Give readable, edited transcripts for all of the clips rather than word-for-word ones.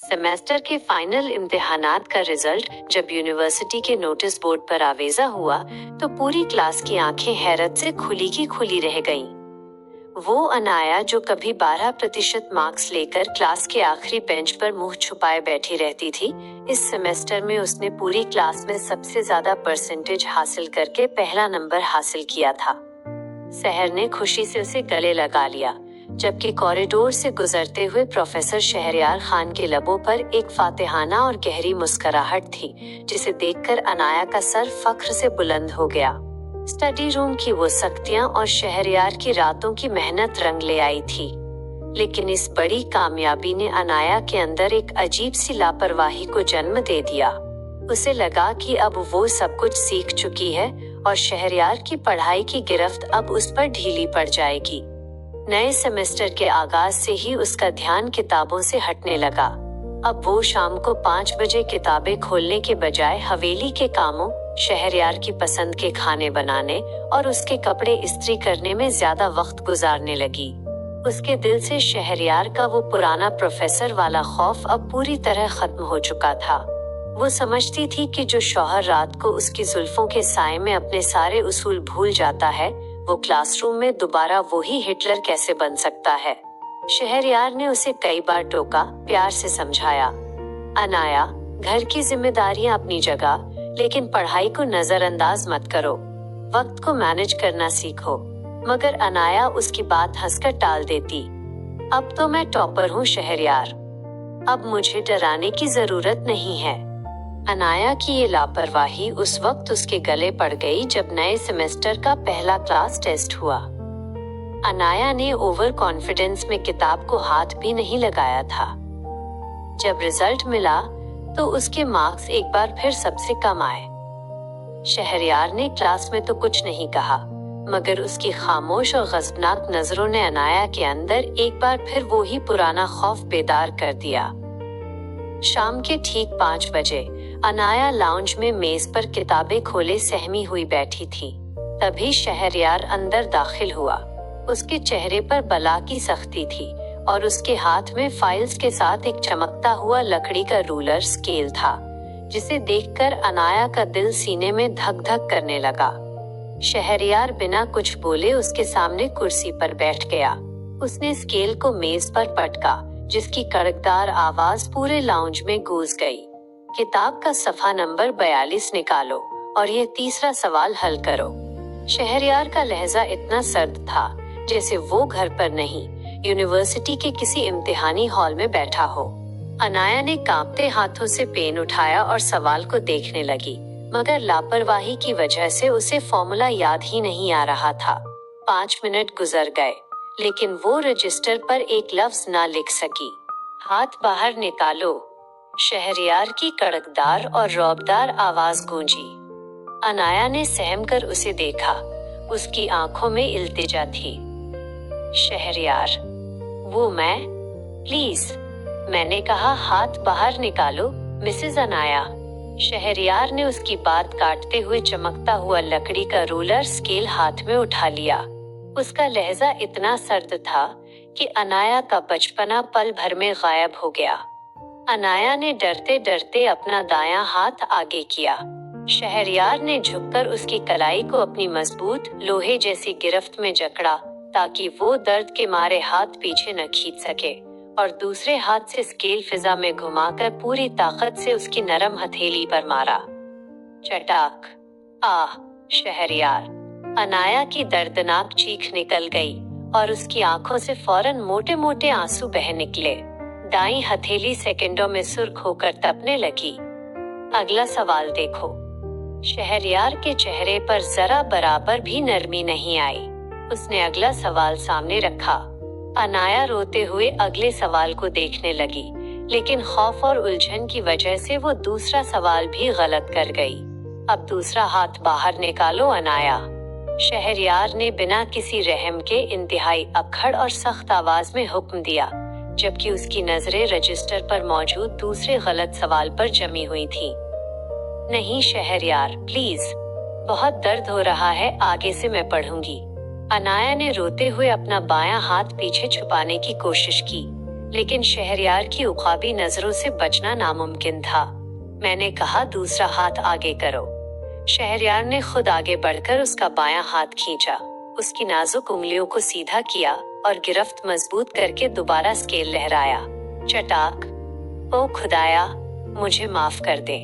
Semester के final इम्तिहानात का result जब यूनिवर्सिटी के नोटिस बोर्ड पर आवेजा हुआ तो पूरी क्लास की आंखें हैरत से खुली की खुली रह गईं। वो अनाया जो कभी 12% मार्क्स लेकर क्लास के आखिरी बेंच पर मुंह छुपाए बैठी रहती थी, इस सेमेस्टर में उसने पूरी क्लास में सबसे ज्यादा परसेंटेज हासिल करके पहला नंबर हासिल किया था। सहर ने खुशी से उसे गले लगा लिया, जबकि कॉरिडोर से गुजरते हुए प्रोफेसर शहरयार खान के लबों पर एक फातिहाना और गहरी मुस्कुराहट थी, जिसे देखकर अनाया का सर फख्र से बुलंद हो गया। स्टडी रूम की वो सख्तियां और शहरयार की रातों की मेहनत रंग ले आई थी, लेकिन इस बड़ी कामयाबी ने अनाया के अंदर एक अजीब सी लापरवाही को जन्म दे दिया। उसे लगा कि अब वो सब कुछ सीख चुकी है और शहरयार की पढ़ाई की गिरफ्त अब उस पर ढीली पड़ जाएगी। नए सेमेस्टर के आगाज से ही उसका ध्यान किताबों से हटने लगा। अब वो शाम को 5 बजे किताबें खोलने के बजाय हवेली के कामों, शहरयार की पसंद के खाने बनाने और उसके कपड़े इस्त्री करने में ज्यादा वक्त गुजारने लगी। उसके दिल से शहरयार का वो पुराना प्रोफेसर वाला खौफ अब पूरी तरह खत्म हो चुका था। वो समझती थी कि जो शौहर रात को उसकी जुल्फों के साए में अपने सारे उसूल भूल जाता है, वो क्लासरूम में दोबारा वही हिटलर कैसे बन सकता है। शहरयार ने उसे कई बार टोका, प्यार से समझाया, अनाया, घर की जिम्मेदारियां अपनी जगह, लेकिन पढ़ाई को नजरअंदाज मत करो, वक्त को मैनेज करना सीखो। मगर अनाया उसकी बात हंसकर टाल देती। अब तो मैं टॉपर हूँ शहरयार, अब मुझे डराने की जरूरत नहीं है। अनाया की ये लापरवाही उस वक्त उसके गले पड़ गई जब नए सेमेस्टर का पहला क्लास टेस्ट हुआ। अनाया ने ओवर कॉन्फिडेंस में किताब को हाथ भी नहीं लगाया था। जब रिजल्ट मिला तो उसके मार्क्स एक बार फिर सबसे कम आए। शहरयार ने क्लास में तो कुछ नहीं कहा, मगर उसकी खामोश और गज़बनाक नजरों ने अनाया के अंदर एक बार फिर वो ही पुराना खौफ बेदार कर दिया। शाम के ठीक 5 बजे अनाया लाउंज में मेज पर किताबें खोले सहमी हुई बैठी थी। तभी शहरयार अंदर दाखिल हुआ। उसके चेहरे पर बला की सख्ती थी और उसके हाथ में फाइल्स के साथ एक चमकता हुआ लकड़ी का रूलर स्केल था, जिसे देखकर अनाया का दिल सीने में धक धक करने लगा। शहरयार बिना कुछ बोले उसके सामने कुर्सी पर बैठ गया। उसने स्केल को मेज पर पटका, जिसकी कड़कदार आवाज पूरे लाउंज में गूंज गई। किताब का सफा नंबर 42 निकालो और ये तीसरा सवाल हल करो। शहरयार का लहजा इतना सर्द था जैसे वो घर पर नहीं, यूनिवर्सिटी के किसी इम्तिहानी हॉल में बैठा हो। अनाया ने कांपते हाथों से पेन उठाया और सवाल को देखने लगी, मगर लापरवाही की वजह से उसे फॉर्मूला याद ही नहीं आ रहा था। 5 मिनट गुजर गए, लेकिन वो रजिस्टर पर एक लफ्ज ना लिख सकी। हाथ बाहर निकालो, शहरयार की कड़कदार और रौबदार आवाज गूंजी। अनाया ने सहम कर उसे देखा। उसकी आंखों में इल्तिजा थी। शहरयार, वो मैं? प्लीज, मैंने कहा, हाथ बाहर निकालो मिसेज अनाया। शहरयार ने उसकी बात काटते हुए चमकता हुआ लकड़ी का रूलर स्केल हाथ में उठा लिया। उसका लहजा इतना सर्द था कि अनाया का बचपना पल भर में गायब हो गया। अनाया ने डरते डरते अपना दायां हाथ आगे किया। शहरयार ने झुककर उसकी कलाई को अपनी मजबूत लोहे जैसी गिरफ्त में जकड़ा, ताकि वो दर्द के मारे हाथ पीछे न खींच सके, और दूसरे हाथ से स्केल फिजा में घुमाकर पूरी ताकत से उसकी नरम हथेली पर मारा। चटाक! आह! शहरयार! अनाया की दर्दनाक चीख निकल गई और उसकी आंखों से फौरन मोटे मोटे आंसू बह निकले। दाईं हथेली सेकंडों में सुर्ख होकर तपने लगी। अगला सवाल देखो। शहरयार के चेहरे पर जरा बराबर भी नरमी नहीं आई। उसने अगला सवाल सामने रखा। अनाया रोते हुए अगले सवाल को देखने लगी, लेकिन खौफ और उलझन की वजह से वो दूसरा सवाल भी गलत कर गई। अब दूसरा हाथ बाहर निकालो अनाया। शहरयार ने बिना किसी रहम के इंतहाई अक्खड़ और सख्त आवाज में हुक्म दिया, जबकि उसकी नजरें रजिस्टर पर मौजूद दूसरे गलत सवाल पर जमी हुई थी। नहीं शहरयार, प्लीज, बहुत दर्द हो रहा है, आगे से मैं पढ़ूंगी। अनाया ने रोते हुए अपना बायां हाथ पीछे छुपाने की कोशिश की, लेकिन शहरयार की उखाबी नजरों से बचना नामुमकिन था। मैंने कहा, दूसरा हाथ आगे करो। शहरयार ने खुद आगे बढ़कर उसका बायां हाथ खींचा, उसकी नाजुक उंगलियों को सीधा किया और गिरफ्त मजबूत करके दोबारा स्केल लहराया। चटाक। ओ खुदाया, मुझे माफ कर दे।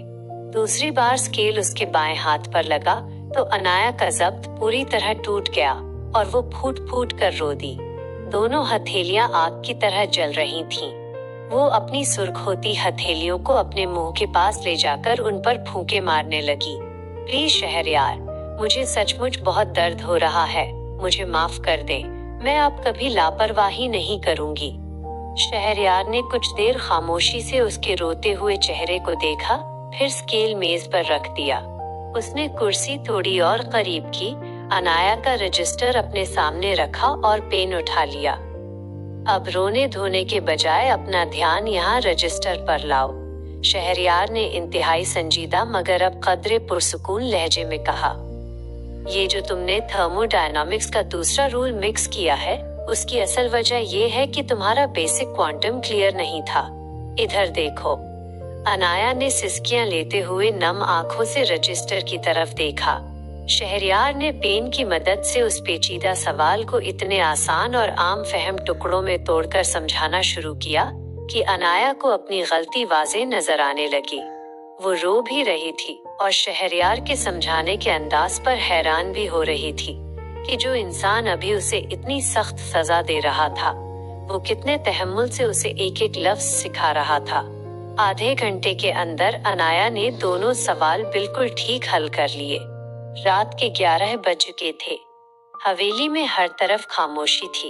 दूसरी बार स्केल उसके बाएं हाथ पर लगा तो अनाया का जब्त पूरी तरह टूट गया और वो फूट फूट कर रो दी। दोनों हथेलियां आग की तरह जल रही थीं। वो अपनी सुर्ख होती हथेलियों को अपने मुंह के पास ले जाकर उन पर फूंके मारने लगी। प्लीज शहरयार, मुझे सचमुच बहुत दर्द हो रहा है, मुझे माफ कर दे, मैं अब कभी लापरवाही नहीं करूंगी। शहरयार ने कुछ देर खामोशी से उसके रोते हुए चेहरे को देखा, फिर स्केल मेज पर रख दिया। उसने कुर्सी थोड़ी और करीब की, अनाया का रजिस्टर अपने सामने रखा और पेन उठा लिया। अब रोने धोने के बजाय अपना ध्यान यहाँ रजिस्टर पर लाओ, शहरयार ने इंतहाई संजीदा मगर अब कदरे पुरसुकून लहजे में कहा। ये जो तुमने थर्मोडायनामिक्स का दूसरा रूल मिक्स किया है, उसकी असल वजह ये है कि तुम्हारा बेसिक क्वांटम क्लियर नहीं था। इधर देखो। अनाया ने सिसकियां लेते हुए नम आंखों से रजिस्टर की तरफ देखा। शहरयार ने पेन की मदद से उस पेचीदा सवाल को इतने आसान और आम फहम टुकड़ों में तोड़कर समझाना शुरू किया कि अनाया को अपनी गलती वाज़ेह नजर आने लगी। वो रो भी रही थी और शहरयार के समझाने के अंदाज पर हैरान भी हो रही थी कि जो इंसान अभी उसे इतनी सख्त सजा दे रहा था, वो कितने तहम्मुल से उसे एक एक लफ्ज सिखा रहा था। आधे घंटे के अंदर अनाया ने दोनों सवाल बिल्कुल ठीक हल कर लिए। रात के 11 बज चुके थे। हवेली में हर तरफ खामोशी थी।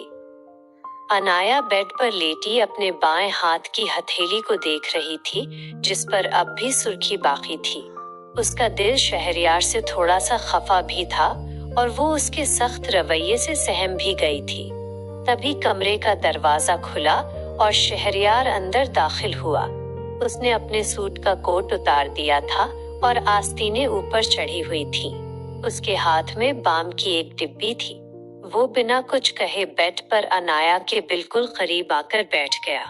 अनाया बेड पर लेटी अपने बाएं हाथ की हथेली को देख रही थी, जिस पर अब भी सुर्खी बाकी थी। उसका दिल शहरयार से थोड़ा सा खफा भी था और वो उसके सख्त रवैये से सहम भी गई थी। तभी कमरे का दरवाजा खुला और शहरयार अंदर दाखिल हुआ। उसने अपने सूट का कोट उतार दिया था और आस्तीनें ऊपर चढ़ी हुई थीं। उसके हाथ में बाम की एक डिब्बी थी। वो बिना कुछ कहे बेड पर अनाया के बिल्कुल करीब आकर बैठ गया।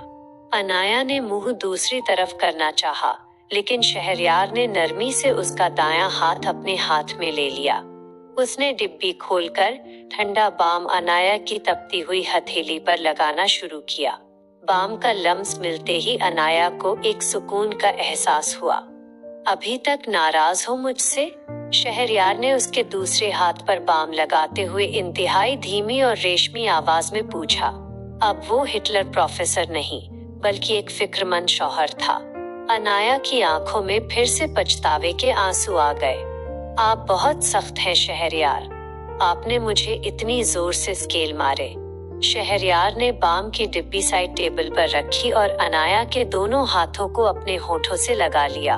अनाया ने मुंह दूसरी तरफ करना चाहा, लेकिन शहरयार ने नरमी से उसका दायां हाथ अपने हाथ में ले लिया। उसने डिब्बी खोलकर ठंडा बाम अनाया की तपती हुई हथेली पर लगाना शुरू किया। बाम का लम्स मिलते ही अनाया को एक सुकून का एहसास हुआ। अभी तक नाराज हो मुझसे? शहरयार ने उसके दूसरे हाथ पर बाम लगाते हुए इंतहाई धीमी और रेशमी आवाज में पूछा। अब वो हिटलर प्रोफेसर नहीं, बल्कि एक फिक्रमंद शौहर था। अनाया की आंखों में फिर से पछतावे के आंसू आ गए। आप बहुत सख्त हैं शहरयार, आपने मुझे इतनी जोर से स्केल मारे। शहरयार ने बाम की डिब्बी साइड टेबल पर रखी और अनाया के दोनों हाथों को अपने होठों से लगा लिया।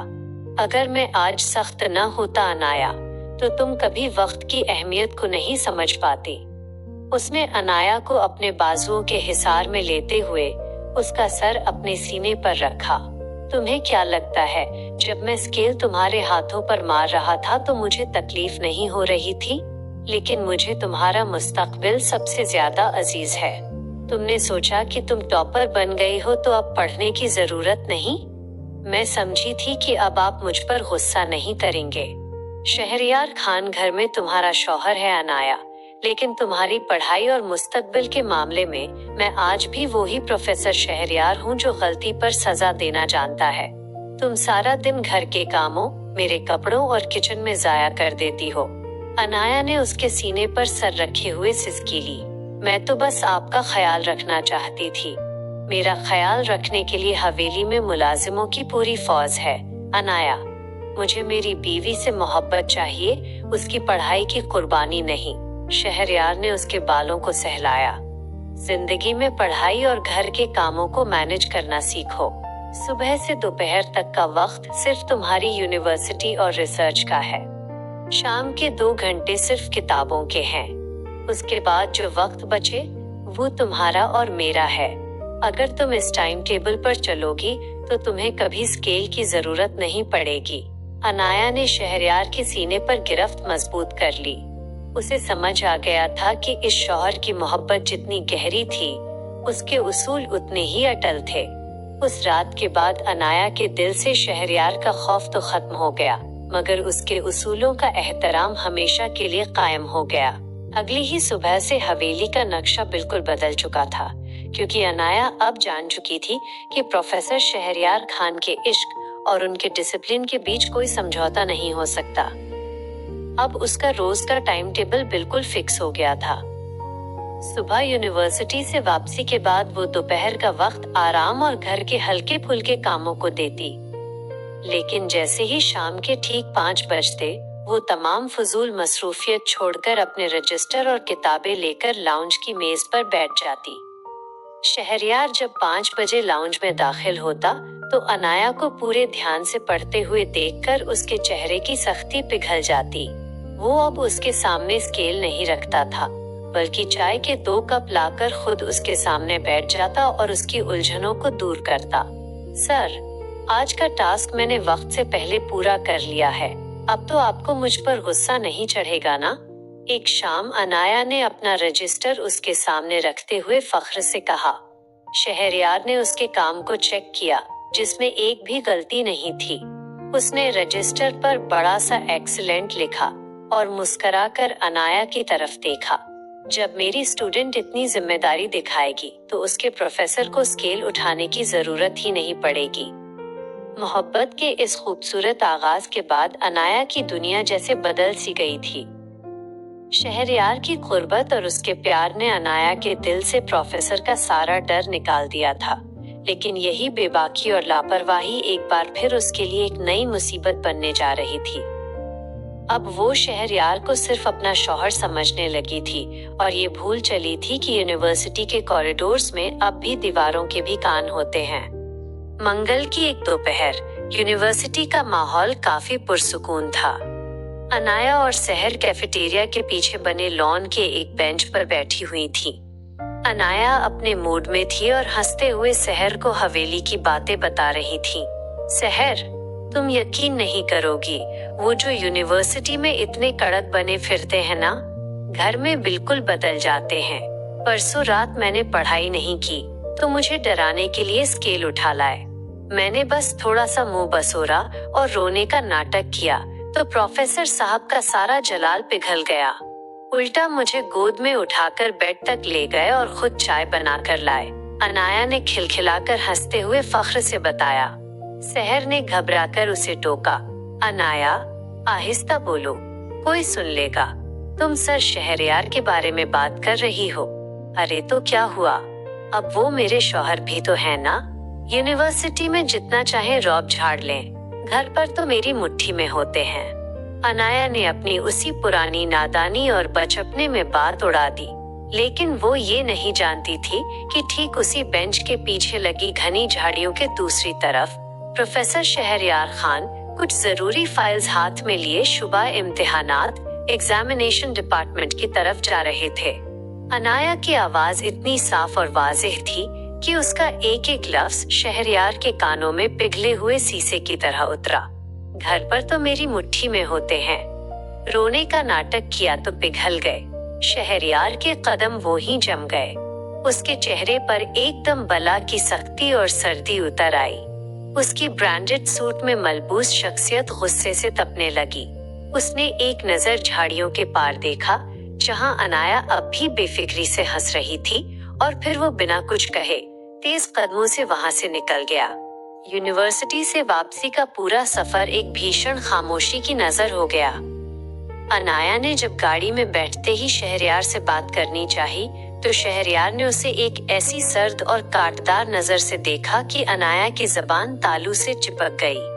अगर मैं आज सख्त न होता अनाया, तो तुम कभी वक्त की अहमियत को नहीं समझ पाती। उसने अनाया को अपने बाजुओं के हिसार में लेते हुए उसका सर अपने सीने पर रखा। तुम्हें क्या लगता है, जब मैं स्केल तुम्हारे हाथों पर मार रहा था तो मुझे तकलीफ नहीं हो रही थी? लेकिन मुझे तुम्हारा मुस्तकबिल सबसे ज्यादा अजीज है। तुमने सोचा कि तुम टॉपर बन गई हो तो अब पढ़ने की जरूरत नहीं। मैं समझी थी कि अब आप मुझ पर गुस्सा नहीं करेंगे। शहरयार खान घर में तुम्हारा शौहर है अनाया, लेकिन तुम्हारी पढ़ाई और मुस्तकबिल के मामले में मैं आज भी वही प्रोफेसर शहरयार हूँ जो गलती पर सजा देना जानता है। तुम सारा दिन घर के कामों, मेरे कपड़ों और किचन में जाया कर देती हो। अनाया ने उसके सीने पर सर रखे हुए सिसकी ली। मैं तो बस आपका ख्याल रखना चाहती थी। मेरा ख्याल रखने के लिए हवेली में मुलाजिमों की पूरी फौज है। अनाया, मुझे मेरी बीवी से मोहब्बत चाहिए, उसकी पढ़ाई की कुर्बानी नहीं। शहरयार ने उसके बालों को सहलाया। जिंदगी में पढ़ाई और घर के कामों को मैनेज करना सीखो। सुबह से दोपहर तक का वक्त सिर्फ तुम्हारी यूनिवर्सिटी और रिसर्च का है। शाम के 2 घंटे सिर्फ किताबों के हैं। उसके बाद जो वक्त बचे वो तुम्हारा और मेरा है। अगर तुम इस टाइम टेबल पर चलोगी तो तुम्हें कभी स्केल की जरूरत नहीं पड़ेगी। अनाया ने शहरयार के सीने पर गिरफ्त मजबूत कर ली। उसे समझ आ गया था कि इस शौहर की मोहब्बत जितनी गहरी थी, उसके उसूल उतने ही अटल थे। उस रात के बाद अनाया के दिल से शहरयार का खौफ तो खत्म हो गया, मगर उसके उसूलों का एहतराम हमेशा के लिए कायम हो गया। अगली ही सुबह से हवेली का नक्शा बिल्कुल बदल चुका था, क्योंकि अनाया अब जान चुकी थी कि प्रोफेसर शहरयार खान के इश्क और उनके डिसिप्लिन के बीच कोई समझौता नहीं हो सकता। अब उसका रोज का टाइम टेबल बिल्कुल फिक्स हो गया था। सुबह यूनिवर्सिटी से वापसी के बाद वो दोपहर का वक्त आराम और घर के हल्के फुल्के कामों को देती। लेकिन जैसे ही शाम के ठीक 5 बजते, वो तमाम फजूल मसरूफियत छोड़कर अपने रजिस्टर और किताबें लेकर लाउंज की मेज पर बैठ जाती। शहरयार जब 5 बजे लाउंज में दाखिल होता तो अनाया को पूरे ध्यान से पढ़ते हुए देखकर उसके चेहरे की सख्ती पिघल जाती। वो अब उसके सामने स्केल नहीं रखता था, बल्कि चाय के 2 कप लाकर खुद उसके सामने बैठ जाता और उसकी उलझनों को दूर करता। सर, आज का टास्क मैंने वक्त से पहले पूरा कर लिया है, अब तो आपको मुझ पर गुस्सा नहीं चढ़ेगा ना? एक शाम अनाया ने अपना रजिस्टर उसके सामने रखते हुए फख्र से कहा। शहरयार ने उसके काम को चेक किया, जिसमें एक भी गलती नहीं थी। उसने रजिस्टर पर बड़ा सा एक्सीलेंट लिखा और मुस्कुराकर अनाया की तरफ देखा। जब मेरी स्टूडेंट इतनी जिम्मेदारी दिखाएगी तो उसके प्रोफेसर को स्केल उठाने की जरूरत ही नहीं पड़ेगी। मोहब्बत के इस खूबसूरत आगाज के बाद अनाया की दुनिया जैसे बदल सी गई थी। शहरयार की कुर्बत और उसके प्यार ने अनाया के दिल से प्रोफेसर का सारा डर निकाल दिया था, लेकिन यही बेबाकी और लापरवाही एक बार फिर उसके लिए एक नई मुसीबत बनने जा रही थी। अब वो शहरयार को सिर्फ अपना शौहर समझने लगी थी और ये भूल चली थी कि यूनिवर्सिटी के कॉरिडोर्स में अब भी दीवारों के भी कान होते हैं। मंगल की एक दोपहर यूनिवर्सिटी का माहौल काफी पुरसुकून था। अनाया और सहर कैफेटेरिया के पीछे बने लॉन के एक बेंच पर बैठी हुई थी। अनाया अपने मूड में थी और हंसते हुए सहर को हवेली की बातें बता रही थी। सहर, तुम यकीन नहीं करोगी, वो जो यूनिवर्सिटी में इतने कड़क बने फिरते हैं ना, घर में बिल्कुल बदल जाते हैं। परसों रात मैंने पढ़ाई नहीं की तो मुझे डराने के लिए स्केल उठा लाए। मैंने बस थोड़ा सा मुंह बसोरा और रोने का नाटक किया तो प्रोफेसर साहब का सारा जलाल पिघल गया। उल्टा मुझे गोद में उठाकर बेड तक ले गए और खुद चाय बनाकर लाए। अनाया ने खिलखिलाकर हंसते हुए फख्र से बताया। सहर ने घबराकर उसे टोका। अनाया, आहिस्ता बोलो, कोई सुन लेगा। तुम सर शहरयार के बारे में बात कर रही हो। अरे तो क्या हुआ, अब वो मेरे शौहर भी तो है ना। यूनिवर्सिटी में जितना चाहे रौब झाड़ लें, घर पर तो मेरी मुट्ठी में होते हैं। अनाया ने अपनी उसी पुरानी नादानी और बचपने में बात उड़ा दी, लेकिन वो ये नहीं जानती थी कि ठीक उसी बेंच के पीछे लगी घनी झाड़ियों के दूसरी तरफ प्रोफेसर शहरयार खान कुछ जरूरी फाइल्स हाथ में लिए शुबा इम्तिहानात एग्जामिनेशन डिपार्टमेंट की तरफ जा रहे थे। अनाया की आवाज इतनी साफ और वाज़ेह थी कि उसका एक एक लफ्ज शहरयार के कानों में पिघले हुए शीशे की तरह उतरा। घर पर तो मेरी मुट्ठी में होते हैं। रोने का नाटक किया तो पिघल गए। शहरयार के कदम वो ही जम गए। उसके चेहरे पर एकदम बला की सख्ती और सर्दी उतर आई। उसकी ब्रांडेड सूट में मलबूस शख्सियत गुस्से से तपने लगी। उसने एक नजर झाड़ियों के पार देखा, जहां अनाया अब भी बेफिक्री से हंस रही थी, और फिर वो बिना कुछ कहे तेज कदमों से वहां से निकल गया। यूनिवर्सिटी से वापसी का पूरा सफर एक भीषण खामोशी की नजर हो गया। अनाया ने जब गाड़ी में बैठते ही शहरयार से बात करनी चाही, तो शहरयार ने उसे एक ऐसी सर्द और कांटदार नजर से देखा कि अनाया की जबान तालू से चिपक गई।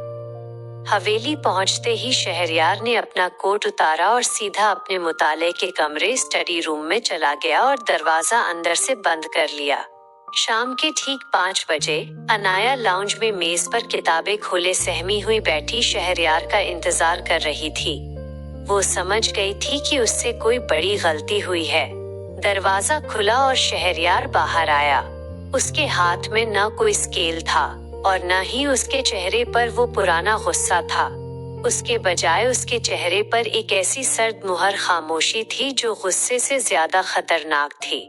हवेली पहुंचते ही शहरयार ने अपना कोट उतारा और सीधा अपने मुताले के कमरे स्टडी रूम में चला गया और दरवाजा अंदर से बंद कर लिया। शाम के ठीक 5 बजे अनाया लाउंज में मेज पर किताबें खोले सहमी हुई बैठी शहरयार का इंतजार कर रही थी। वो समझ गई थी कि उससे कोई बड़ी गलती हुई है। दरवाजा खुला और शहरयार बाहर आया। उसके हाथ में न कोई स्केल था और न ही उसके चेहरे पर वो पुराना गुस्सा था। उसके बजाय उसके चेहरे पर एक ऐसी सर्द मुहर खामोशी थी जो गुस्से से ज्यादा खतरनाक थी।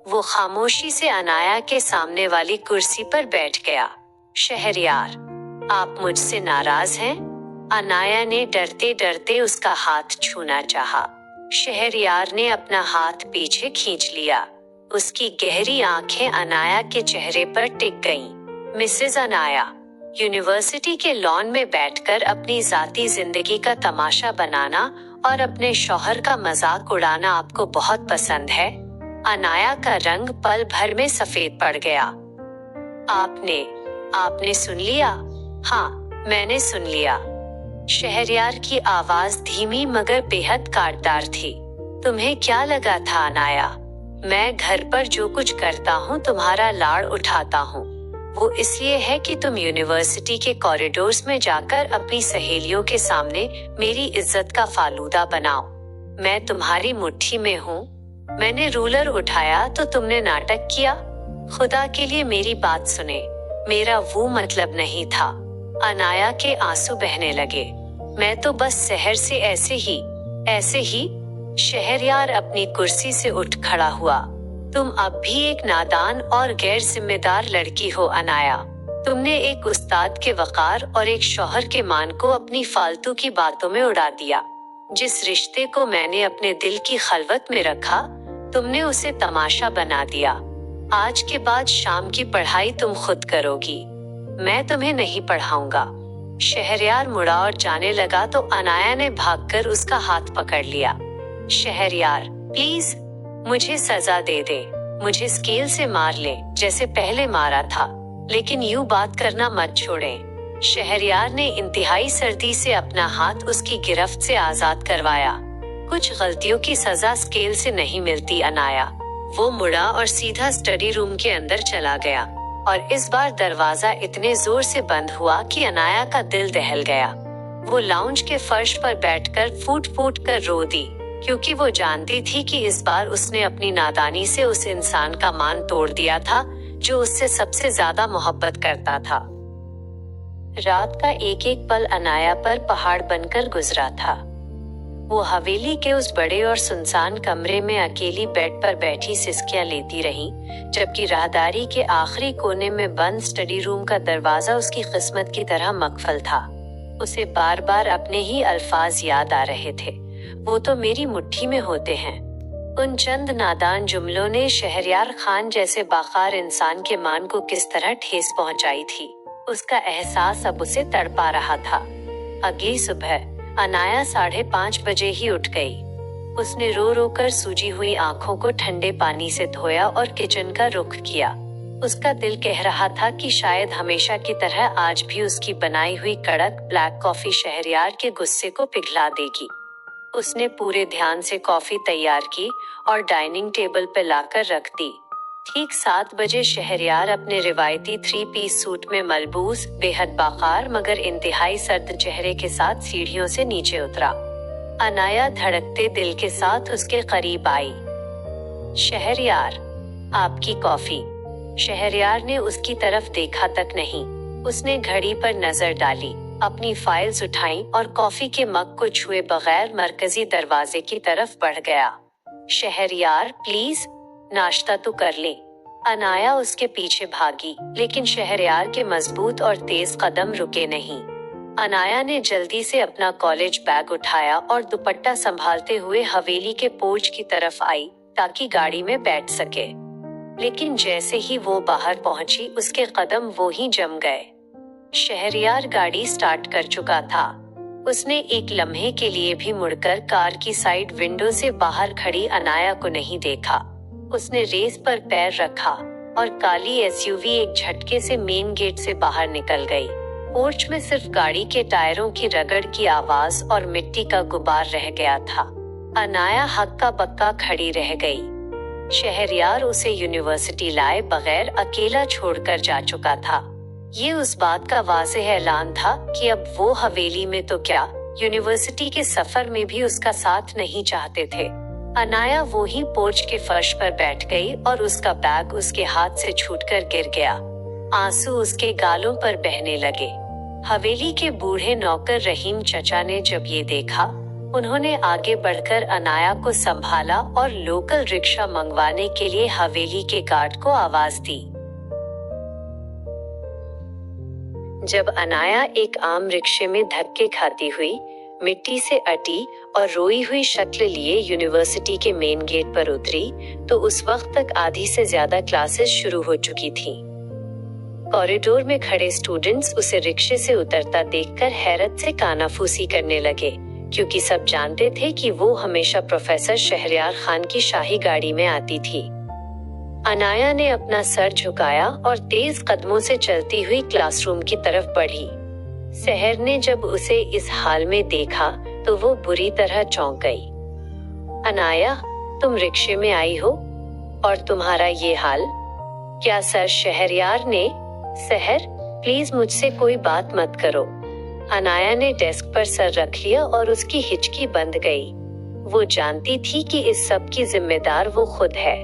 वो खामोशी से अनाया के सामने वाली कुर्सी पर बैठ गया। शहरयार, आप मुझसे नाराज हैं? अनाया ने डरते डरते उसका हाथ छूना चाहा। शहरयार ने अपना हाथ पीछे खींच लिया। उसकी गहरी आंखें अनाया के चेहरे पर टिक गईं। मिसेज अनाया, यूनिवर्सिटी के लॉन में बैठकर अपनी जाती जिंदगी का तमाशा बनाना और अपने शौहर का मजाक उड़ाना आपको बहुत पसंद है? अनाया का रंग पल भर में सफेद पड़ गया। आपने सुन लिया? हाँ, मैंने सुन लिया। शहरयार की आवाज धीमी मगर बेहद काटदार थी। तुम्हें क्या लगा था अनाया? मैं घर पर जो कुछ करता हूँ तुम्हारा लाड़ उठाता हूँ, वो इसलिए है कि तुम यूनिवर्सिटी के कॉरिडोर्स में जाकर अपनी सहेलियों के सामने मेरी इज्जत का फालूदा बनाओ। मैं तुम्हारी मुट्ठी में हूँ। मैंने रूलर उठाया तो तुमने नाटक किया। खुदा के लिए मेरी बात सुने, मेरा वो मतलब नहीं था। अनाया के आंसू बहने लगे। मैं तो बस शहर से ऐसे ही। शहरयार अपनी कुर्सी से उठ खड़ा हुआ। तुम अब भी एक नादान और गैर जिम्मेदार लड़की हो अनाया। तुमने एक उस्ताद के वकार और एक शौहर के मान को अपनी फालतू की बातों में उड़ा दिया। जिस रिश्ते को मैंने अपने दिल की खलवत में रखा, तुमने उसे तमाशा बना दिया। आज के बाद शाम की पढ़ाई तुम खुद करोगी, मैं तुम्हें नहीं पढ़ाऊंगा। शहरयार मुड़ा और जाने लगा तो अनाया ने भागकर उसका हाथ पकड़ लिया। शहरयार, प्लीज मुझे सजा दे दे। मुझे स्केल से मार ले जैसे पहले मारा था, लेकिन यूं बात करना मत छोड़े। शहरयार ने इंतहाई सर्दी से अपना हाथ उसकी गिरफ्त से आजाद करवाया। कुछ गलतियों की सजा स्केल से नहीं मिलती अनाया। वो मुड़ा और सीधा स्टडी रूम के अंदर चला गया और इस बार दरवाजा इतने जोर से बंद हुआ कि अनाया का दिल दहल गया। वो लाउंज के फर्श पर बैठकर फूट फूट कर रो दी, क्योंकि वो जानती थी कि इस बार उसने अपनी नादानी से उस इंसान का मान तोड़ दिया था जो उससे सबसे ज्यादा मोहब्बत करता था। रात का एक एक पल अनाया पर पहाड़ बनकर गुजरा था। वो हवेली के उस बड़े और सुनसान कमरे में अकेली बेड पर बैठी सिसकियां लेती रही, जबकि राहदारी के आखिरी कोने में बंद स्टडी रूम का दरवाजा उसकी किस्मत की तरह मकफल था। उसे बार बार अपने ही अल्फाज याद आ रहे थे, वो तो मेरी मुट्ठी में होते हैं। उन चंद नादान जुमलों ने शहरयार खान जैसे बाखार इंसान के मान को किस तरह ठेस पहुंचाई थी। उसका एहसास अब उसे तड़पा रहा था। अगली सुबह अनाया 5:30 बजे ही उठ गई। उसने रो रो कर सूजी हुई आंखों को ठंडे पानी से धोया और किचन का रुख किया। उसका दिल कह रहा था कि शायद हमेशा की तरह आज भी उसकी बनाई हुई कड़क ब्लैक कॉफी शहरयार के गुस्से को पिघला देगी। उसने पूरे ध्यान से कॉफी तैयार की और डाइनिंग टेबल पर लाकर रख दी। ठीक 7 बजे शहरयार अपने रिवायती 3 पीस सूट में मलबूस, बेहद बाखार मगर इंतहाई सर्द चेहरे के साथ सीढ़ियों से नीचे उतरा। अनाया धड़कते दिल के साथ उसके करीब आई। शहरयार, आपकी कॉफी। शहरयार ने उसकी तरफ देखा तक नहीं। उसने घड़ी पर नजर डाली, अपनी फाइल्स उठाई और कॉफी के मग को छुए बगैर मरकजी दरवाजे की तरफ बढ़ गया। शहरयार, प्लीज नाश्ता तो कर ले। अनाया उसके पीछे भागी, लेकिन शहरयार के मजबूत और तेज कदम रुके नहीं। अनाया ने जल्दी से अपना कॉलेज बैग उठाया और दुपट्टा संभालते हुए हवेली के पोर्च की तरफ आई ताकि गाड़ी में बैठ सके। लेकिन जैसे ही वो बाहर पहुंची, उसके कदम वो ही जम गए। शहरयार गाड़ी स्टार्ट कर चुका था। उसने एक लम्हे के लिए भी मुड़कर कार की साइड विंडो से बाहर खड़ी अनाया को नहीं देखा। उसने रेस पर पैर रखा और काली एसयूवी एक झटके से मेन गेट से बाहर निकल गई। पोर्च में सिर्फ गाड़ी के टायरों की रगड़ की आवाज और मिट्टी का गुबार रह गया था। अनाया हक्का बक्का खड़ी रह गई। शहरयार उसे यूनिवर्सिटी लाए बगैर अकेला छोड़कर जा चुका था। ये उस बात का वाज़ेह ऐलान था कि अब वो हवेली में तो क्या, यूनिवर्सिटी के सफर में भी उसका साथ नहीं चाहते थे। अनाया वो ही पोर्च के फर्श पर बैठ गई और उसका बैग उसके हाथ से छूटकर गिर गया। आंसू उसके गालों पर बहने लगे। हवेली के बूढ़े नौकर रहीम चचा ने जब ये देखा उन्होंने आगे बढ़कर अनाया को संभाला और लोकल रिक्शा मंगवाने के लिए हवेली के गार्ड को आवाज दी। जब अनाया एक आम रिक्शे में धक्के खाती हुई, मिट्टी से अटी और रोई हुई शक्ल लिए यूनिवर्सिटी के मेन गेट पर उतरी, तो उस वक्त तक आधी से ज्यादा क्लासेस शुरू हो चुकी थीं। कॉरिडोर में खड़े स्टूडेंट्स उसे रिक्शे से उतरता देखकर हैरत से कानाफूसी करने लगे, क्योंकि सब जानते थे कि वो हमेशा प्रोफेसर शहरयार खान की शाही गाड़ी में आती थी। अनाया ने अपना सर झुकाया और तेज कदमों से चलती हुई क्लासरूम की तरफ बढ़ी। सहर ने जब उसे इस हाल में देखा तो वो बुरी तरह चौंक गई। अनाया, तुम रिक्शे में आई हो और तुम्हारा ये हाल? क्या सर शहरयार ने? सहर, प्लीज मुझसे कोई बात मत करो। अनाया ने डेस्क पर सर रख लिया और उसकी हिचकी बंद गई। वो जानती थी कि इस सब की जिम्मेदार वो खुद है।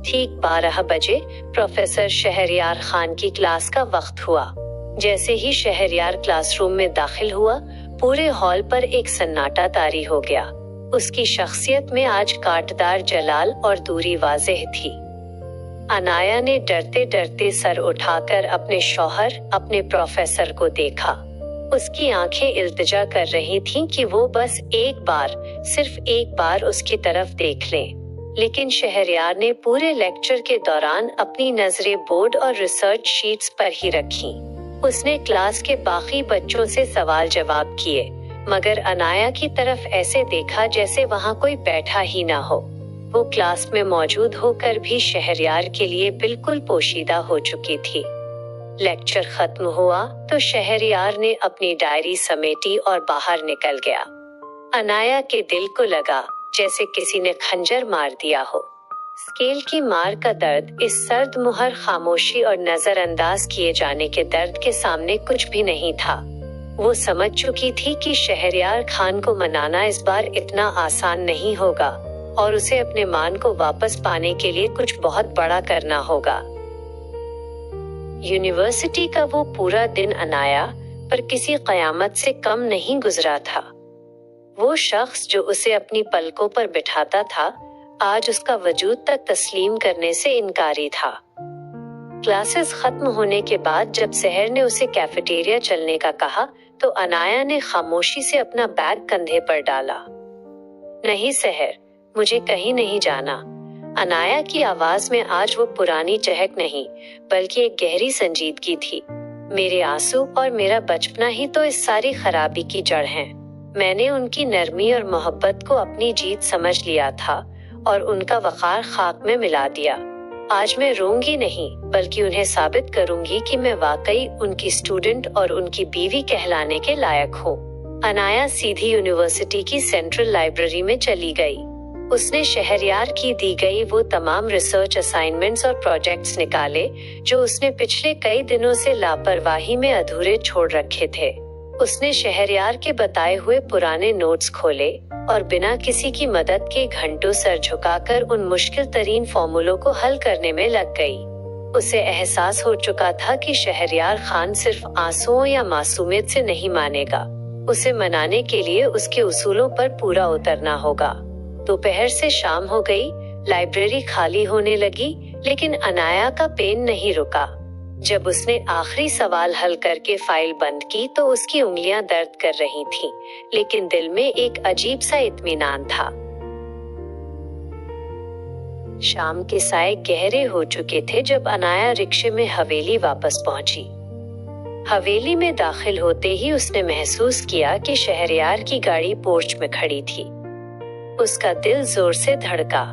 ठीक 12 बजे प्रोफेसर शहरयार खान की क्लास का वक्त हुआ। जैसे ही शहरयार क्लासरूम में दाखिल हुआ, पूरे हॉल पर एक सन्नाटा तारी हो गया। उसकी शख्सियत में आज कांटदार जलाल और दूरी वाज़ेह थी। अनाया ने डरते डरते सर उठाकर अपने शौहर, अपने प्रोफेसर को देखा। उसकी आंखें इल्तिजा कर रही थीं कि वो बस एक बार, सिर्फ एक बार उसकी तरफ देख लें। लेकिन शहरयार ने पूरे लेक्चर के दौरान अपनी नजरें बोर्ड और रिसर्च शीट्स पर ही रखी। उसने क्लास के बाकी बच्चों से सवाल जवाब किए, मगर अनाया की तरफ ऐसे देखा जैसे वहाँ कोई बैठा ही ना हो। वो क्लास में मौजूद होकर भी शहरयार के लिए बिल्कुल पोशीदा हो चुकी थी। लेक्चर खत्म हुआ तो शहरयार ने अपनी डायरी समेटी और बाहर निकल गया। अनाया के दिल को लगा जैसे किसी ने खंजर मार दिया हो। स्केल की मार का दर्द इस सर्द मुहर खामोशी और नजरअंदाज किए जाने के दर्द के सामने कुछ भी नहीं था। वो समझ चुकी थी कि शहरयार खान को मनाना इस बार इतना आसान नहीं होगा और उसे अपने मान को वापस पाने के लिए कुछ बहुत बड़ा करना होगा। यूनिवर्सिटी का वो पूरा दिन अनाया पर किसी कयामत से कम नहीं गुजरा था। वो शख्स जो उसे अपनी पलकों पर बिठाता था, आज उसका वजूद तक तस्लीम करने से इनकारी था। क्लासेस खत्म होने के बाद जब सहर ने उसे कैफेटेरिया चलने का कहा, तो अनाया ने खामोशी से अपना बैग कंधे पर डाला। नहीं सहर, मुझे कहीं नहीं जाना। अनाया की आवाज में आज वो पुरानी चहक नहीं, बल्कि एक गहरी संजीदगी थी। मेरे आंसू और मेरा बचपना ही तो इस सारी खराबी की जड़ हैं। मैंने उनकी नरमी और मोहब्बत को अपनी जीत समझ लिया था और उनका वक़ार खाक में मिला दिया। आज मैं रोऊंगी नहीं, बल्कि उन्हें साबित करूंगी कि मैं वाकई उनकी स्टूडेंट और उनकी बीवी कहलाने के लायक हूँ। अनाया सीधी यूनिवर्सिटी की सेंट्रल लाइब्रेरी में चली गई। उसने शहरयार की दी गई वो तमाम रिसर्च असाइनमेंट्स और प्रोजेक्ट्स निकाले जो उसने पिछले कई दिनों से लापरवाही में अधूरे छोड़ रखे थे। उसने शहरयार के बताए हुए पुराने नोट्स खोले और बिना किसी की मदद के घंटों सर झुकाकर उन मुश्किल तरीन फॉर्मूलों को हल करने में लग गई। उसे एहसास हो चुका था कि शहरयार खान सिर्फ आंसुओं या मासूमियत से नहीं मानेगा। उसे मनाने के लिए उसके उसूलों पर पूरा उतरना होगा। दोपहर से शाम हो गई, लाइब्रेरी खाली होने लगी, लेकिन अनाया का पेन नहीं रुका। जब उसने आखिरी सवाल हल करके फाइल बंद की तो उसकी उंगलियां दर्द कर रही थीं, लेकिन दिल में एक अजीब सा इत्मीनान था। शाम के साए गहरे हो चुके थे जब अनाया रिक्शे में हवेली वापस पहुंची। हवेली में दाखिल होते ही उसने महसूस किया कि शहरयार की गाड़ी पोर्च में खड़ी थी। उसका दिल जोर से धड़का।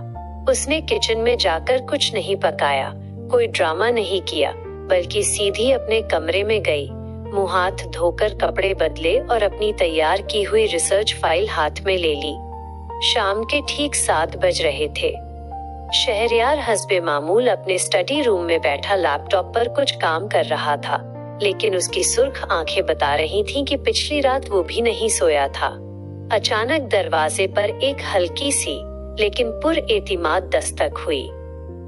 उसने किचन में जाकर कुछ नहीं पकाया, कोई ड्रामा नहीं किया, बल्कि सीधी अपने कमरे में गई, मुंह हाथ धोकर कपड़े बदले और अपनी तैयार की हुई रिसर्च फाइल हाथ में ले ली। शाम के ठीक 7 बज रहे थे। शहरयार हस्बे मामूल अपने स्टडी रूम में बैठा लैपटॉप पर कुछ काम कर रहा था, लेकिन उसकी सुर्ख आंखें बता रही थीं कि पिछली रात वो भी नहीं सोया था। अचानक दरवाजे पर एक हल्की सी लेकिन पुरएतिमाद दस्तक हुई।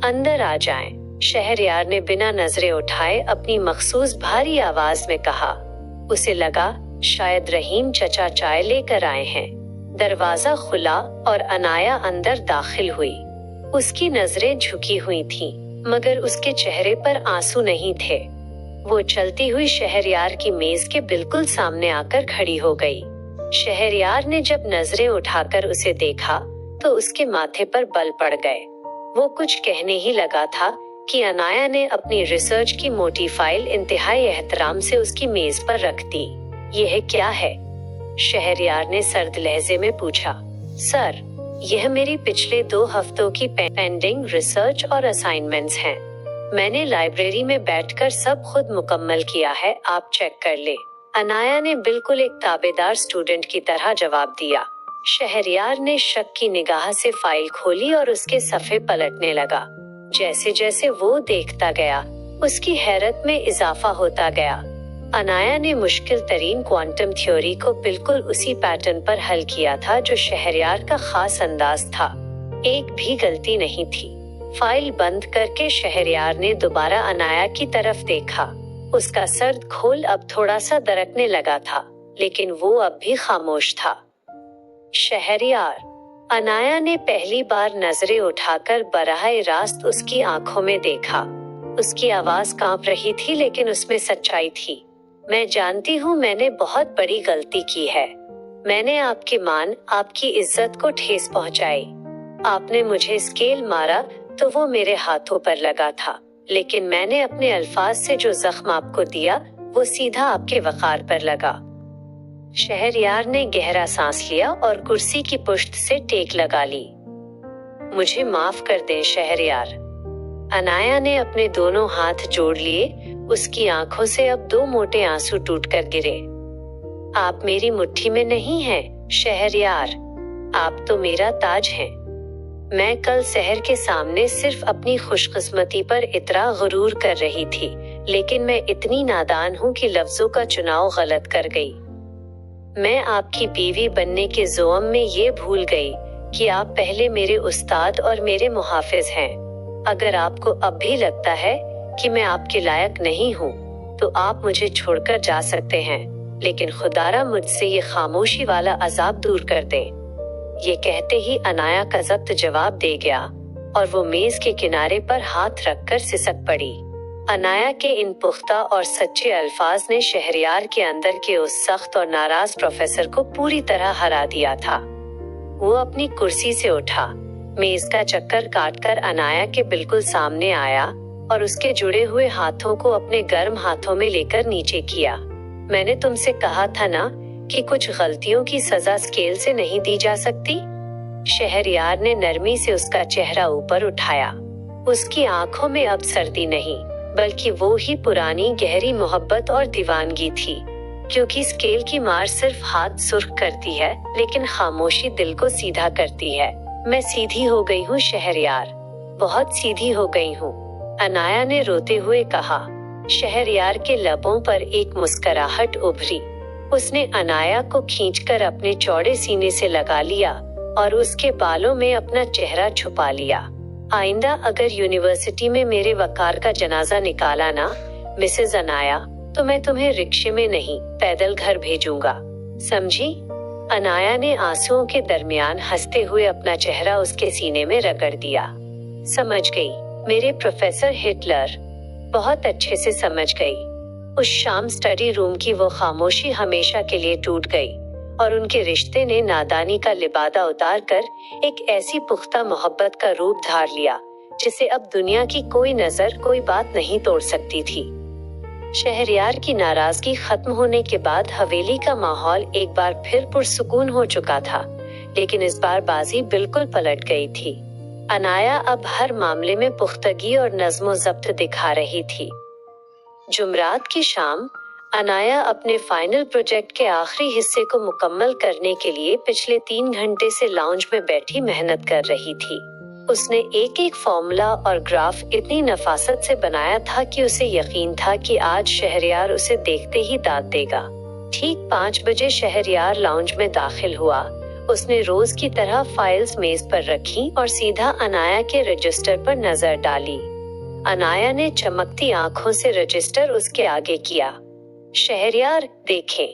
अंदर आ जाएं। शहरयार ने बिना नजरें उठाए अपनी मखसूस भारी आवाज में कहा। उसे लगा शायद रहीम चचा चाय लेकर आए हैं। दरवाजा खुला और अनाया अंदर दाखिल हुई। उसकी नजरें झुकी हुई थीं, मगर उसके चेहरे पर आंसू नहीं थे। वो चलती हुई शहरयार की मेज के बिल्कुल सामने आकर खड़ी हो गई। शहरयार ने जब नजरें उठाकर उसे देखा तो उसके माथे पर बल पड़ गए। वो कुछ कहने ही लगा था कि अनाया ने अपनी रिसर्च की मोटी फाइल इंतहाई एहतराम से उसकी मेज पर रख दी। यह क्या है? शहरयार ने सर्द लहजे में पूछा। सर, यह मेरी पिछले 2 हफ्तों की पेंडिंग रिसर्च और असाइनमेंट्स हैं। मैंने लाइब्रेरी में बैठकर सब खुद मुकम्मल किया है, आप चेक कर ले। अनाया ने बिल्कुल एक ताबेदार स्टूडेंट की तरह जवाब दिया। शहरयार ने शक की निगाह से फाइल खोली और उसके सफ़े पलटने लगा। जैसे जैसे वो देखता गया, उसकी हैरत में इजाफा होता गया। अनाया ने मुश्किल तरीन क्वांटम थ्योरी को बिल्कुल उसी पैटर्न पर हल किया था जो शहरयार का खास अंदाज था। एक भी गलती नहीं थी। फाइल बंद करके शहरयार ने दोबारा अनाया की तरफ देखा। उसका सर्द खोल अब थोड़ा सा दरकने लगा था, लेकिन वो अब भी खामोश था। शहरयार, अनाया ने पहली बार नजरें उठाकर बराह रास्त उसकी आंखों में देखा। उसकी आवाज कांप रही थी, लेकिन उसमें सच्चाई थी। मैं जानती हूँ मैंने बहुत बड़ी गलती की है। मैंने आपकी मान, आपकी इज्जत को ठेस पहुंचाई। आपने मुझे स्केल मारा तो वो मेरे हाथों पर लगा था, लेकिन मैंने अपने अल्फाज से जो जख्म आपको दिया वो सीधा आपके वकार पर लगा। शहरयार ने गहरा सांस लिया और कुर्सी की पुश्त से टेक लगा ली। मुझे माफ कर दें शहरयार। अनाया ने अपने दोनों हाथ जोड़ लिए। उसकी आंखों से अब 2 मोटे आंसू टूटकर गिरे। आप मेरी मुट्ठी में नहीं हैं शहरयार, आप तो मेरा ताज हैं। मैं कल शहर के सामने सिर्फ अपनी खुशकिस्मती पर इतना गुरूर कर रही थी, लेकिन मैं इतनी नादान हूँ कि लफ्जों का चुनाव गलत कर गई। मैं आपकी बीवी बनने के ज़ोम में ये भूल गई कि आप पहले मेरे उस्ताद और मेरे मुहाफिज हैं। अगर आपको अब भी लगता है कि मैं आपके लायक नहीं हूँ, तो आप मुझे छोड़कर जा सकते हैं, लेकिन खुदारा मुझसे ये खामोशी वाला अजाब दूर कर दें। ये कहते ही अनाया का जब्त जवाब दे गया और वो मेज के किनारे पर हाथ रखकर सिसक पड़ी। अनाया के इन पुख्ता और सच्चे अल्फाज ने शहरयार के अंदर के उस सख्त और नाराज प्रोफेसर को पूरी तरह हरा दिया था। वो अपनी कुर्सी से उठा, मेज का चक्कर काटकर अनाया के बिल्कुल सामने आया और उसके जुड़े हुए हाथों को अपने गर्म हाथों में लेकर नीचे किया। मैंने तुमसे कहा था ना कि कुछ गलतियों की सजा स्केल से नहीं दी जा सकती। शहरयार ने नरमी से उसका चेहरा ऊपर उठाया। उसकी आंखों में अब सर्दी नहीं, बल्कि वो ही पुरानी गहरी मोहब्बत और दीवानगी थी। क्योंकि स्केल की मार सिर्फ हाथ सुर्ख करती है, लेकिन खामोशी दिल को सीधा करती है। मैं सीधी हो गई हूँ शहरयार, बहुत सीधी हो गई हूँ, अनाया ने रोते हुए कहा। शहरयार के लबों पर एक मुस्कुराहट उभरी। उसने अनाया को खींचकर अपने चौड़े सीने से लगा लिया और उसके बालों में अपना चेहरा छुपा लिया। आइंदा अगर यूनिवर्सिटी में मेरे वकार का जनाजा निकाला ना मिसेज अनाया, तो मैं तुम्हें रिक्शे में नहीं, पैदल घर भेजूंगा, समझी? अनाया ने आंसुओं के दरमियान हंसते हुए अपना चेहरा उसके सीने में रगड़ दिया। समझ गई मेरे प्रोफेसर हिटलर, बहुत अच्छे से समझ गई। उस शाम स्टडी रूम की वो खामोशी हमेशा के लिए टूट गई और उनके रिश्ते ने नादानी का लिबादा उतारकर एक ऐसी पुख्ता मोहब्बत का रूप धार लिया जिसे अब दुनिया की कोई नजर, कोई बात नहीं तोड़ सकती थी। शहरयार की नाराजगी खत्म होने के बाद हवेली का माहौल एक बार फिर पुरसुकून हो चुका था, लेकिन इस बार बाजी बिल्कुल पलट गई थी। अनाया अब हर मामले में पुख्तगी और नज़्म ज़ब्त दिखा रही थी। जुमरात की शाम अनाया अपने फाइनल प्रोजेक्ट के आखिरी हिस्से को मुकम्मल करने के लिए पिछले 3 घंटे से लाउंज में बैठी मेहनत कर रही थी। उसने एक एक फॉर्मूला और ग्राफ इतनी नफासत से बनाया था कि उसे यकीन था कि आज शहरयार उसे देखते ही दाद देगा। ठीक 5 बजे शहरयार लाउंज में दाखिल हुआ। उसने रोज की तरह फाइल्स मेज पर रखी और सीधा अनाया के रजिस्टर पर नजर डाली। अनाया ने चमकती आंखों से रजिस्टर उसके आगे किया। शहरयार, देखें,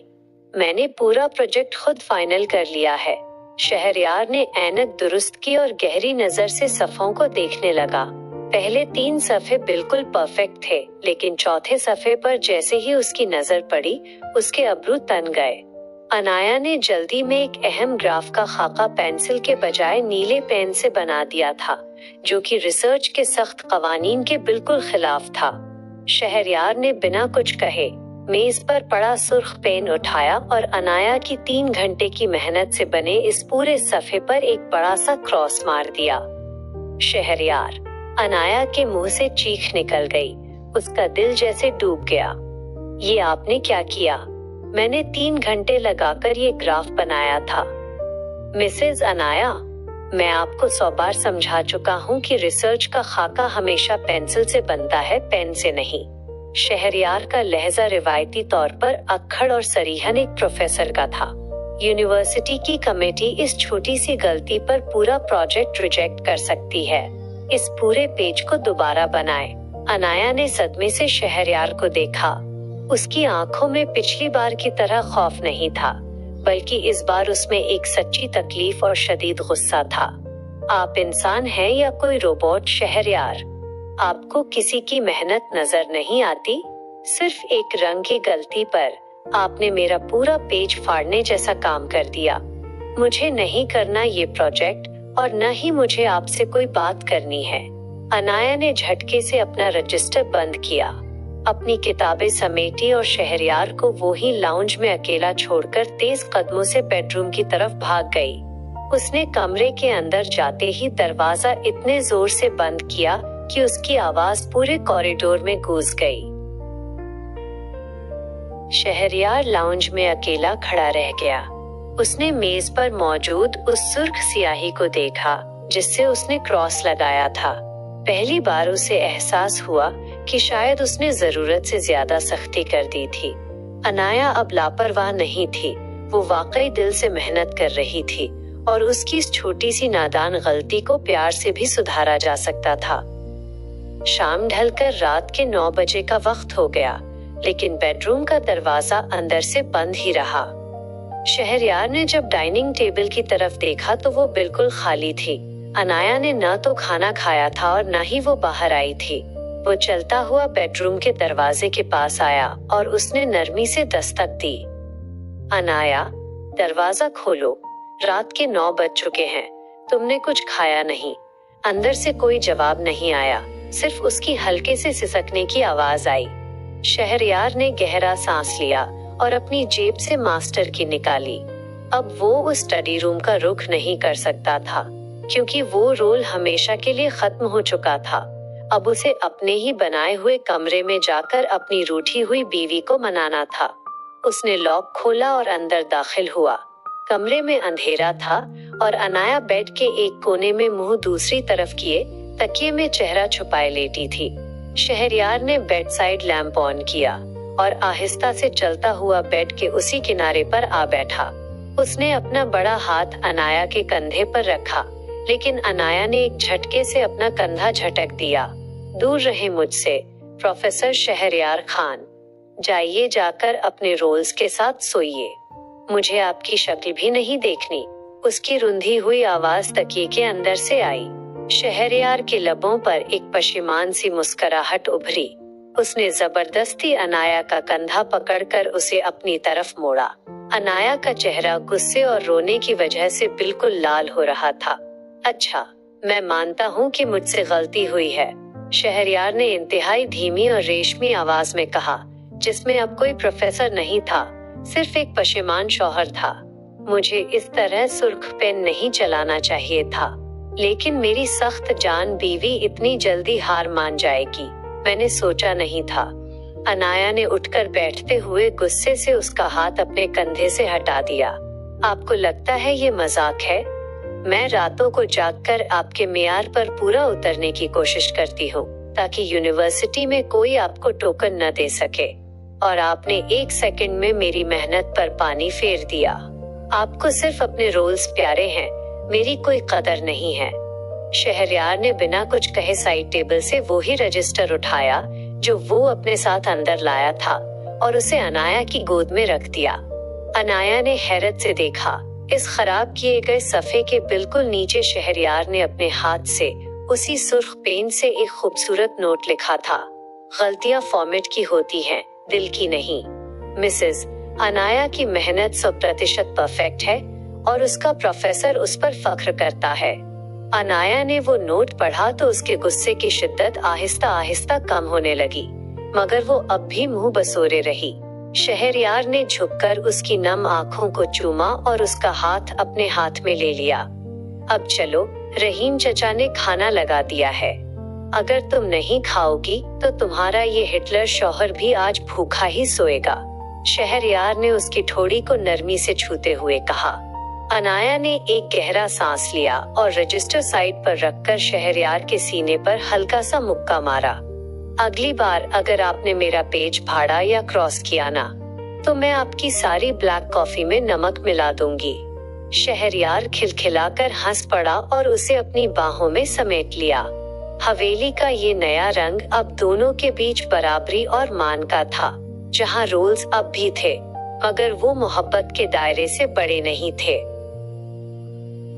मैंने पूरा प्रोजेक्ट खुद फाइनल कर लिया है। शहरयार ने ऐनक दुरुस्त की और गहरी नजर से सफ़ों को देखने लगा। पहले 3 सफ़े बिल्कुल परफेक्ट थे, लेकिन चौथे सफ़े पर जैसे ही उसकी नजर पड़ी, उसके अब्रू तन गए। अनाया ने जल्दी में एक अहम ग्राफ का खाका पेंसिल के बजाय नीले पेन से बना दिया था, जो कि रिसर्च के सख्त कवानीन के बिल्कुल खिलाफ था। शहरयार ने बिना कुछ कहे मेज पर पड़ा सुर्ख पेन उठाया और अनाया की 3 घंटे की मेहनत से बने इस पूरे सफ़े पर एक बड़ा सा क्रॉस मार दिया। शहरयार, अनाया के मुंह से चीख निकल गई। उसका दिल जैसे डूब गया। ये आपने क्या किया? मैंने 3 घंटे लगाकर ये ग्राफ बनाया था। मिसेज अनाया, मैं आपको 100 बार समझा चुका हूँ कि रिसर्च का खाका हमेशा पेंसिल से बनता है, पेन से नहीं। शहरयार का लहजा रिवायती तौर पर अक्खड़ और सरीहन एक प्रोफेसर का था। यूनिवर्सिटी की कमेटी इस छोटी सी गलती पर पूरा प्रोजेक्ट रिजेक्ट कर सकती है। इस पूरे पेज को दोबारा बनाए। अनाया ने सदमे से शहरयार को देखा। उसकी आंखों में पिछली बार की तरह खौफ नहीं था, बल्कि इस बार उसमें एक सच्ची तकलीफ और शदीद गुस्सा था। आप इंसान हैं या कोई रोबोट शहरयार? आपको किसी की मेहनत नजर नहीं आती? सिर्फ एक रंग की गलती पर आपने मेरा पूरा पेज फाड़ने जैसा काम कर दिया। मुझे नहीं करना ये प्रोजेक्ट, और न ही मुझे आपसे कोई बात करनी है। अनाया ने झटके से अपना रजिस्टर बंद किया, अपनी किताबें समेटी और शहरयार को वो ही लाउंज में अकेला छोड़कर तेज कदमों से बेडरूम की तरफ भाग गई। उसने कमरे के अंदर जाते ही दरवाजा इतने जोर से बंद किया कि उसकी आवाज पूरे कॉरिडोर में गूंज गई। शहरयार लाउंज में अकेला खड़ा रह गया। उसने मेज पर मौजूद उस सुर्ख स्याही को देखा जिससे उसने क्रॉस लगाया था। पहली बार उसे एहसास हुआ कि शायद उसने जरूरत से ज्यादा सख्ती कर दी थी। अनाया अब लापरवाह नहीं थी, वो वाकई दिल से मेहनत कर रही थी और उसकी इस छोटी सी नादान गलती को प्यार से भी सुधारा जा सकता था। शाम ढलकर रात के 9 बजे का वक्त हो गया, लेकिन बेडरूम का दरवाजा अंदर से बंद ही रहा। शहरयार ने जब डाइनिंग टेबल की तरफ देखा तो वो बिल्कुल खाली थी। अनाया ने न तो खाना खाया था और न ही वो बाहर आई थी। वो चलता हुआ बेडरूम के दरवाजे के पास आया और उसने नरमी से दस्तक दी। अनाया, दरवाजा खोलो, रात के 9 बज चुके हैं, तुमने कुछ खाया नहीं। अंदर से कोई जवाब नहीं आया, सिर्फ उसकी हल्के से सिसकने की आवाज आई। शहरयार ने गहरा सांस लिया और अपनी जेब से मास्टर की निकाली। अब वो उस स्टडी रूम का रुख नहीं कर सकता था, क्योंकि वो रोल हमेशा के लिए खत्म हो चुका था। अब उसे अपने ही बनाए हुए कमरे में जाकर अपनी रूठी हुई बीवी को मनाना था। उसने लॉक खोला और अंदर दाखिल हुआ। कमरे में अंधेरा था और अनाया बेड के एक कोने में मुंह दूसरी तरफ किए तकिए में चेहरा छुपाए लेटी थी। शहरयार ने बेड साइड लैंप ऑन किया और आहिस्ता से चलता हुआ बेड के उसी किनारे पर आ बैठा। उसने अपना बड़ा हाथ अनाया के कंधे पर रखा, लेकिन अनाया ने एक झटके से अपना कंधा झटक दिया। दूर रहे मुझसे, प्रोफेसर शहरयार खान। जाइए, जाकर अपने रोल्स के साथ सोइए। मुझे आपकी शक्ल भी नहीं देखनी। उसकी रुंधी हुई आवाज तकिए के अंदर से आई। शहरयार के लबों पर एक पशेमान सी मुस्कुराहट उभरी। उसने जबरदस्ती अनाया का कंधा पकड़कर उसे अपनी तरफ मोड़ा। अनाया का चेहरा गुस्से और रोने की वजह से बिल्कुल लाल हो रहा था। अच्छा, मैं मानता हूँ कि मुझसे गलती हुई है, शहरयार ने इंतहाई धीमी और रेशमी आवाज में कहा, जिसमें अब कोई प्रोफेसर नहीं था, सिर्फ एक पशेमान शौहर था। मुझे इस तरह सुर्ख पेन नहीं चलाना चाहिए था, लेकिन मेरी सख्त जान बीवी इतनी जल्दी हार मान जाएगी, मैंने सोचा नहीं था। अनाया ने उठकर बैठते हुए गुस्से से उसका हाथ अपने कंधे से हटा दिया। आपको लगता है ये मजाक है? मैं रातों को जागकर आपके मेयार पर पूरा उतरने की कोशिश करती हूँ, ताकि यूनिवर्सिटी में कोई आपको टोकन न दे सके, और आपने 1 सेकंड में मेरी मेहनत पर पानी फेर दिया। आपको सिर्फ अपने रोल्स प्यारे हैं, मेरी कोई कदर नहीं है। शहरयार ने बिना कुछ कहे साइड टेबल से वो ही रजिस्टर उठाया जो वो अपने साथ अंदर लाया था और उसे अनाया की गोद में रख दिया। अनाया ने हैरत से देखा, इस खराब किए गए सफ़े के बिल्कुल नीचे शहरयार ने अपने हाथ से उसी सुर्ख पेन से एक खूबसूरत नोट लिखा था। गलतियां फॉर्मेट की होती हैं, दिल की नहीं। मिसेस अनाया की मेहनत 100% परफेक्ट है और उसका प्रोफेसर उस पर फख्र करता है। अनाया ने वो नोट पढ़ा तो उसके गुस्से की शिद्दत आहिस्ता आहिस्ता कम होने लगी, मगर वो अब भी मुंह बसोरे रही। शहरयार ने झुककर उसकी नम आंखों को चूमा और उसका हाथ अपने हाथ में ले लिया। अब चलो, रहीम चचा ने खाना लगा दिया है। अगर तुम नहीं खाओगी तो तुम्हारा ये हिटलर शौहर भी आज भूखा ही सोएगा। शहरयार ने उसकी ठोड़ी को नरमी से छूते हुए कहा। अनाया ने एक गहरा सांस लिया और रजिस्टर साइड पर रखकर शहरयार के सीने पर हल्का सा मुक्का मारा। अगली बार अगर आपने मेरा पेज फाड़ा या क्रॉस किया ना, तो मैं आपकी सारी ब्लैक कॉफी में नमक मिला दूंगी। शहरयार खिलखिलाकर हंस पड़ा और उसे अपनी बाहों में समेट लिया। हवेली का ये नया रंग अब दोनों के बीच बराबरी और मान का था। जहां रोल्स अब भी थे, मगर वो मोहब्बत के दायरे से बड़े नहीं थे।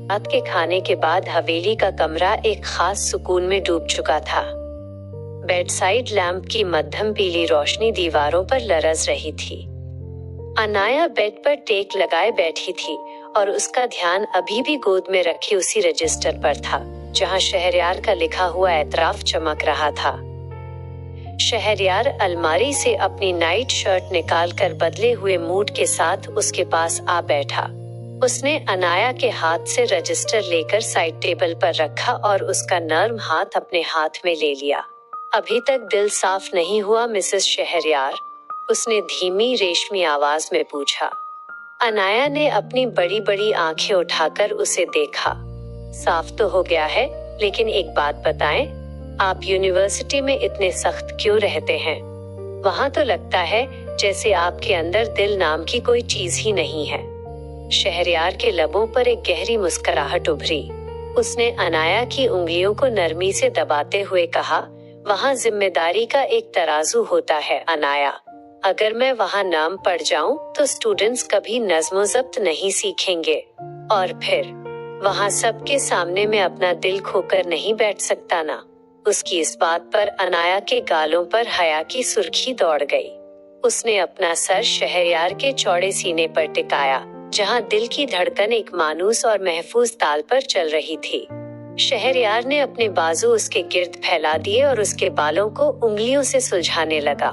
रात के खाने के बाद हवेली का कमरा एक खास सुकून में डूब चुका था। बेडसाइड लैंप की मध्यम पीली रोशनी दीवारों पर लरज रही थी। अनाया बेड पर टेक लगाए बैठी थी और उसका ध्यान अभी भी गोद में रखे उसी रजिस्टर पर था, जहां शहरयार का लिखा हुआ एतराफ चमक रहा था। शहरयार अलमारी से अपनी नाइट शर्ट निकालकर बदले हुए मूड के साथ उसके पास आ बैठा। उसने अनाया के हाथ से रजिस्टर लेकर साइड टेबल पर रखा और उसका नर्म हाथ अपने हाथ में ले लिया। अभी तक दिल साफ नहीं हुआ मिसेस शहरयार? उसने धीमी रेशमी आवाज में पूछा। अनाया ने अपनी बड़ी बड़ी आंखें उठाकर उसे देखा। साफ तो हो गया है, लेकिन एक बात बताएं, आप यूनिवर्सिटी में इतने सख्त क्यों रहते हैं? वहां तो लगता है जैसे आपके अंदर दिल नाम की कोई चीज ही नहीं है। शहरयार के लबों पर एक गहरी मुस्कुराहट उभरी। उसने अनाया की उंगलियों को नरमी से दबाते हुए कहा, वहाँ जिम्मेदारी का एक तराजू होता है अनाया। अगर मैं वहाँ नाम पढ़ जाऊं तो स्टूडेंट्स कभी नज़्म ज़ब्त नहीं सीखेंगे, और फिर वहाँ सबके सामने मैं अपना दिल खोकर नहीं बैठ सकता ना। उसकी इस बात पर अनाया के गालों पर हया की सुर्खी दौड़ गई। उसने अपना सर शहरयार के चौड़े सीने पर टिकाया, जहाँ दिल की धड़कन एक मानूस और महफूज ताल पर चल रही थी। शहरयार ने अपने बाजू उसके गिर्द फैला दिए और उसके बालों को उंगलियों से सुलझाने लगा।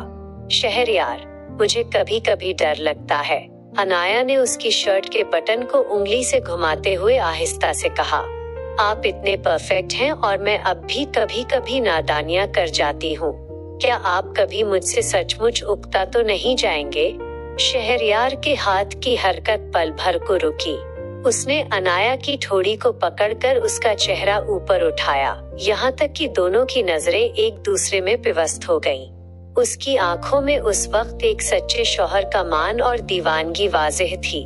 शहरयार, मुझे कभी कभी डर लगता है। अनाया ने उसकी शर्ट के बटन को उंगली से घुमाते हुए आहिस्ता से कहा। आप इतने परफेक्ट हैं और मैं अब भी कभी कभी नादानियां कर जाती हूँ। क्या आप कभी मुझसे सचमुच उकता तो नहीं जाएंगे? शहरयार के हाथ की हरकत पल भर को रुकी। उसने अनाया की ठोड़ी को पकड़कर उसका चेहरा ऊपर उठाया, यहाँ तक कि दोनों की नजरें एक दूसरे में पिवस्त हो गईं। उसकी आंखों में उस वक्त एक सच्चे शौहर का मान और दीवानगी वाज़ेह थी।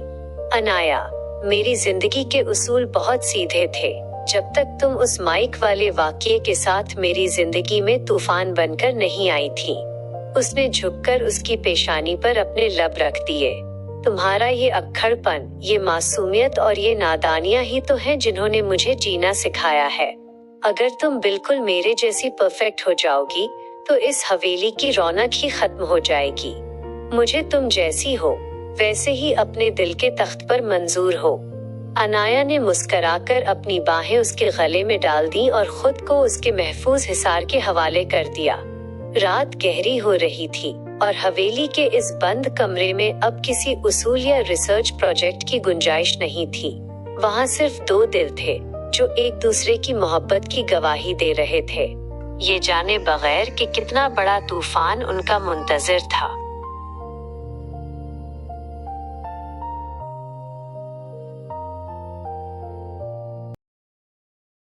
अनाया, मेरी जिंदगी के उसूल बहुत सीधे थे, जब तक तुम उस माइक वाले वाकये के साथ मेरी जिंदगी में तूफान बनकर नहीं आई थी। उसने झुककर उसकी पेशानी पर अपने लब रख दिए। तुम्हारा ये अक्खड़पन, ये मासूमियत और ये नादानियां ही तो हैं जिन्होंने मुझे जीना सिखाया है। अगर तुम बिल्कुल मेरे जैसी परफेक्ट हो जाओगी तो इस हवेली की रौनक ही खत्म हो जाएगी। मुझे तुम जैसी हो वैसे ही अपने दिल के तख्त पर मंजूर हो। अनाया ने मुस्कराकर अपनी बाहें उसके गले में डाल दी और खुद को उसके महफूज हिसार के हवाले कर दिया। रात गहरी हो रही थी और हवेली के इस बंद कमरे में अब किसी उसूल या रिसर्च प्रोजेक्ट की गुंजाइश नहीं थी। वहाँ सिर्फ दो दिल थे जो एक दूसरे की मोहब्बत की गवाही दे रहे थे, ये जाने बगैर कि कितना बड़ा तूफान उनका मुंतजिर था।